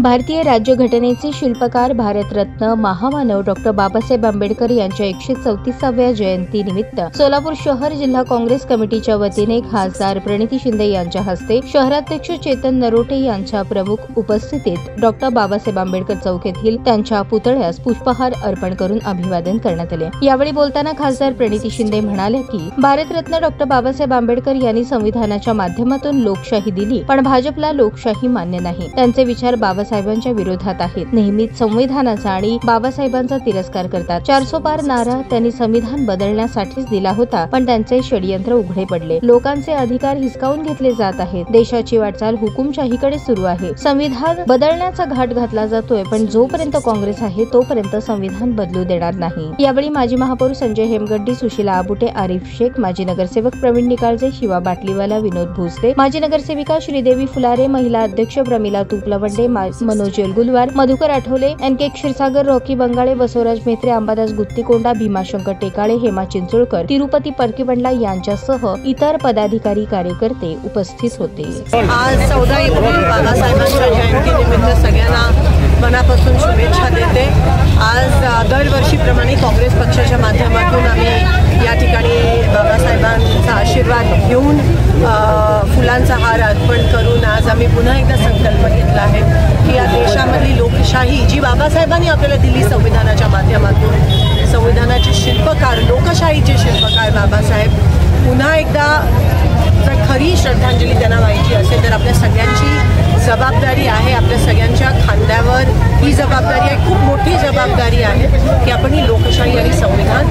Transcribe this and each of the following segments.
भारतीय राज्यघटनेचे शिल्पकार भारतरत्न महामानव डॉक्टर बाबासाहेब आंबेडकर यांच्या 134व्या जयंतीनिमित्त सोलापूर शहर जिल्हा काँग्रेस कमिटीच्या वतीने खासदार प्रणिती शिंदे यांच्या हस्ते शहराध्यक्ष चेतन नरोटे यांच्या प्रमुख उपस्थितीत डॉक्टर बाबासाहेब आंबेडकर चौक येथील त्यांच्या पुतळ्यास पुष्पहार अर्पण करून अभिवादन करण्यात आले। यावेळी बोलताना खासदार प्रणिती शिंदे म्हणाले की भारतरत्न डॉक्टर बाबासाहेब आंबेडकर यांनी संविधानाच्या माध्यमातून लोकशाही दिली, पण भाजपला लोकशाही मान्य नाही। त्यांचे विचार बाबासाहेबांच्या विरोधात आहेत। नेहमीच संविधानाचा आणि बाबासाहेबांचा तिरस्कार करतात। 400 पार नारा त्यांनी संविधान बदलण्यासाठीच दिला होता, पण त्यांचे षडयंत्र उघडे पडले। लोकांचे अधिकार हिसकावून घेतले जात आहेत। देशाची वाटचाल हुकुमशाहीकडे सुरू आहे। संविधान बदलण्याचा घाट घातला जातोय, पण जोपर्यंत काँग्रेस आहे तोपर्यंत संविधान बदलू देणार नाही। यावेळी माजी महापौर संजय हेमगड्डी, सुशीला आबुटे, आरिफ शेख, माजी नगरसेवक प्रवीण निकाळजे, शिवा बाटलीवाला, विनोद भोसले, माजी नगरसेविका श्रीदेवी फुलारे, महिला अध्यक्ष प्रमिला तुपलवंडे, मनोज येलगुलवार, मधुकर आठवले, एनके क्षीरसागर, रॉकी बंगाळे, बसवराज मेत्रे, अंबादास गुत्तीकोंडा, भीमाशंकर टेकाळे, हेमा चिंचोळकर, तिरुपती परकीबंडला यांच्यासह इतर पदाधिकारी कार्यकर्ते उपस्थित होते। आज 14 एप्रिल बाबासाहेबांच्या जयंतीनिमित्त सगळ्यांना मनापासून शुभेच्छा देते। आज दरवर्षीप्रमाणे काँग्रेस पक्षाच्या माध्यमातून आम्ही या ठिकाणी बाबासाहेबांचा आशीर्वाद घेऊन फुलांचा हार अर्पण करून आज आम्ही पुन्हा एकदा संकल्प घेतला आहे की या देशामधली लोकशाही जी बाबासाहेबांनी आपल्याला दिली संविधानाच्या माध्यमातून, संविधानाचे शिल्पकार, लोकशाहीचे शिल्पकार बाबासाहेब, पुन्हा एकदा जर खरी श्रद्धांजली त्यांना व्हायची असेल तर आपल्या सगळ्यांची जबाबदारी आहे, आपल्या सगळ्यांच्या खांद्यावर ही जबाबदारी आहे, खूप मोठी जबाबदारी आहे की आपण ही लोकशाही आणि संविधान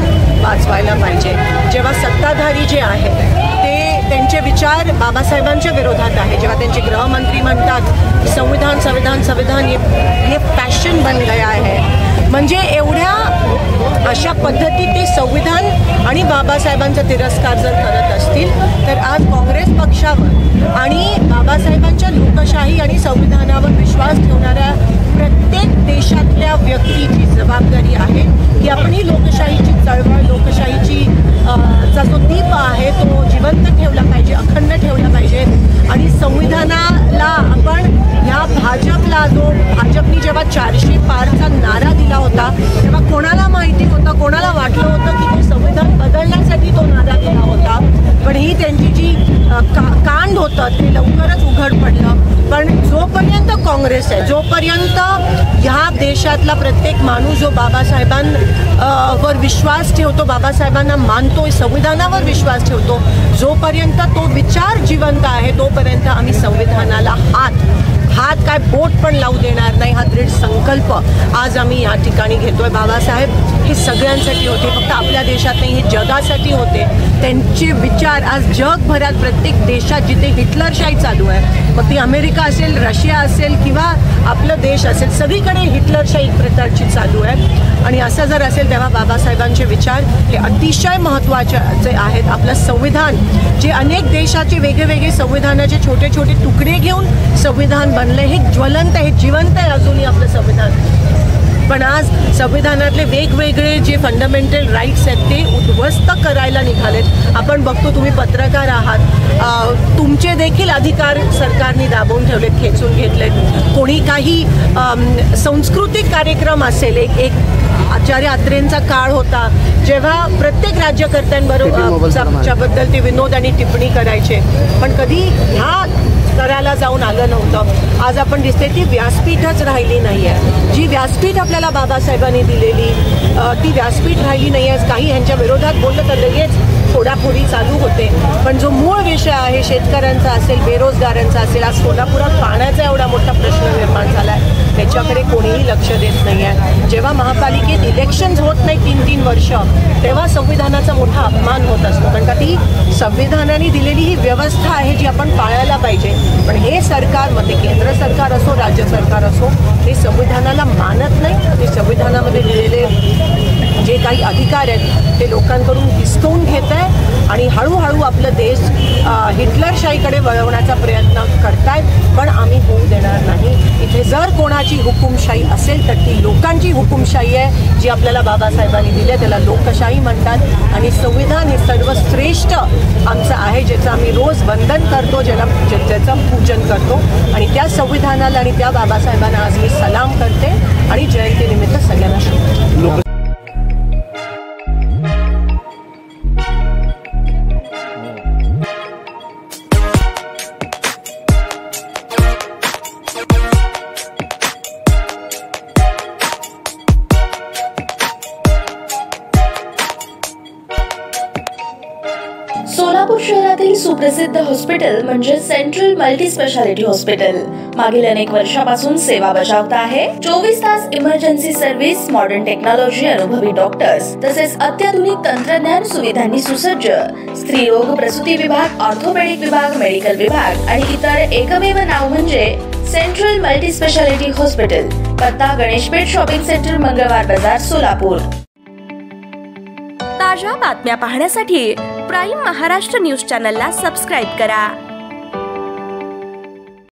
वाचवायला पाहिजे। जेव्हा सत्ताधारी जे आहेत ते त्यांचे विचार बाबासाहेबांच्या विरोधात आहे, जेव्हा त्यांचे गृहमंत्री म्हणतात संविधान संविधान संविधान हे फॅशन बन गया है, म्हणजे एवढ्या अशा पद्धतीत ते संविधान आणि बाबासाहेबांचा तिरस्कार जर करत असतील तर आज काँग्रेस पक्षावर आणि बाबासाहेबांच्या लोकशाही आणि संविधानावर विश्वास ठेवणाऱ्या प्रत्येक देशातल्या व्यक्तीची जबाबदारी आहे की आपण ही लोकशाहीची चळवळ, लोकशाहीची चा जो दीप आहे तो जिवंत ठेवला पाहिजे, अखंड ठेवला पाहिजे। आणि संविधानाला आपण ह्या भाजपला जो भाजपनी जेव्हा 400 पारचा नारा दिला होता तेव्हा कोणाला माहिती होतं, कोणाला वाटलं होतं की ते संविधान बदलण्यासाठी तो नारा दिला होता, पण ही त्यांची जी कांड होतं ते लवकरच उघड पडलं। पण जोपर्यंत काँग्रेस आहे, जोपर्यंत ह्या देशातला प्रत्येक माणूस जो बाबासाहेबांवर विश्वास ठेवतो, बाबासाहेबांना मानतोय, संविधानावर विश्वास ठेवतो, जोपर्यंत तो विचार जिवंत आहे तोपर्यंत आम्ही संविधानाला हात काय बोट पण लावू देणार नाही, हा दृढ संकल्प आज आम्ही या ठिकाणी घेतोय। बाबासाहेब हे सगळ्यांसाठी होते, फक्त आपल्या देशात नाही, हे जगासाठी होते। त्यांचे विचार आज जगभरात प्रत्येक देशात जिथे हिटलरशाही चालू आहे, मग ती अमेरिका असेल, रशिया असेल किंवा आपला देश असेल, सगळीकडे हिटलरशाही एक प्रकारची चालू आहे। आणि असं जर असेल तेव्हा बाबासाहेबांचे विचार हे अतिशय महत्त्वाचे आहेत। आपलं संविधान जे अनेक देशाचे वेगवेगळे संविधानाचे छोटे छोटे तुकडे घेऊन संविधान बनले, हे ज्वलंत आहे, जिवंत आहे अजूनही आपलं संविधान। पण आज संविधानातले वेगवेगळे जे फंडामेंटल राईट्स आहेत ते उद्ध्वस्त करायला निघालेत। आपण बघतो, तुम्ही पत्रकार आहात, तुमचे देखील अधिकार सरकारने दाबून ठेवलेत, खेचून घेतलेत। कोणी काही सांस्कृतिक कार्यक्रम असेल, एक आचार्य अत्रेंचा काळ होता जेव्हा प्रत्येक राज्यकर्त्यांबद्दल ते विनोद आणि टिप्पणी करायचे, पण कधी ह्या स्तराला जाऊन आलं नव्हतं। आज आपण दिसते ती व्यासपीठच राहिली नाही आहे, जी व्यासपीठ आपल्याला बाबासाहेबांनी दिलेली ती व्यासपीठ राहिली नाही आहे। काही ह्यांच्या विरोधात बोललं तर लगेच फोडाफोडी चालू होते, पण जो मूळ विषय आहे शेतकऱ्यांचा असेल, बेरोजगारांचा असेल, आज सोलापुरात पाण्याचा एवढा मोठा प्रश्न निर्माण झाला आहे, त्याच्याकडे कोणीही लक्ष देत नाही आहे। जेव्हा महापालिकेत इलेक्शन्स होत नाही 3-3 वर्ष, तेव्हा संविधानाचा मोठा अपमान होत असतो, कारण का ती संविधानाने दिलेली ही व्यवस्था आहे जी आपण पाळायला पाहिजे। पण हे सरकार, मग ते केंद्र सरकार असो, राज्य सरकार असो, हे संविधानाला मानत नाही। ते संविधानामध्ये दिलेले जे काही अधिकार आहेत ते लोकांकडून हिसकावून घेत आहे आणि हळूहळू आपलं देश हिटलरशाहीकडे वळवण्याचा प्रयत्न करतायत, पण आम्ही होऊ देणार नाही। इथे जर कोणाला कोणाची हुकुमशाही असेल तर ती लोकांची हुकुमशाही आहे, जी आपल्याला बाबासाहेबांनी दिली आहे. त्याला लोकशाही म्हणतात. आणि संविधान हे सर्वश्रेष्ठ आमचं आहे, ज्याचं आम्ही रोज वंदन करतो, ज्याचं पूजन करतो. आणि त्या संविधानाला आणि त्या बाबासाहेबांना आज मी सलाम करते आणि जयंतीनिमित्त सगळ्यांना शुभेच्छा. सोलापूर शहरातील सुप्रसिद्ध हॉस्पिटल म्हणजे सेंट्रल मल्टी स्पेशालिटी हॉस्पिटल मागील अनेक वर्षापासून सेवा बजावत आहे. 24 तास इमर्जन्सी सर्व्हिस, मॉडर्न टेक्नॉलॉजी, अनुभवी डॉक्टर्स तसेच अत्याधुनिक तंत्रज्ञान सुविधांनी सुसज्ज स्त्रीरोग प्रसूती विभाग, ऑर्थोपेडिक विभाग, मेडिकल विभाग आणि इतर. एकमेव नाव म्हणजे सेंट्रल मल्टी स्पेशालिटी हॉस्पिटल. पत्ता गणेशपेठ शॉपिंग सेंटर, मंगळवार बाजार, सोलापूर. ताज्या बातम्या पाहण्यासाठी प्राईम महाराष्ट्र न्यूज चॅनलला सबस्क्राईब करा.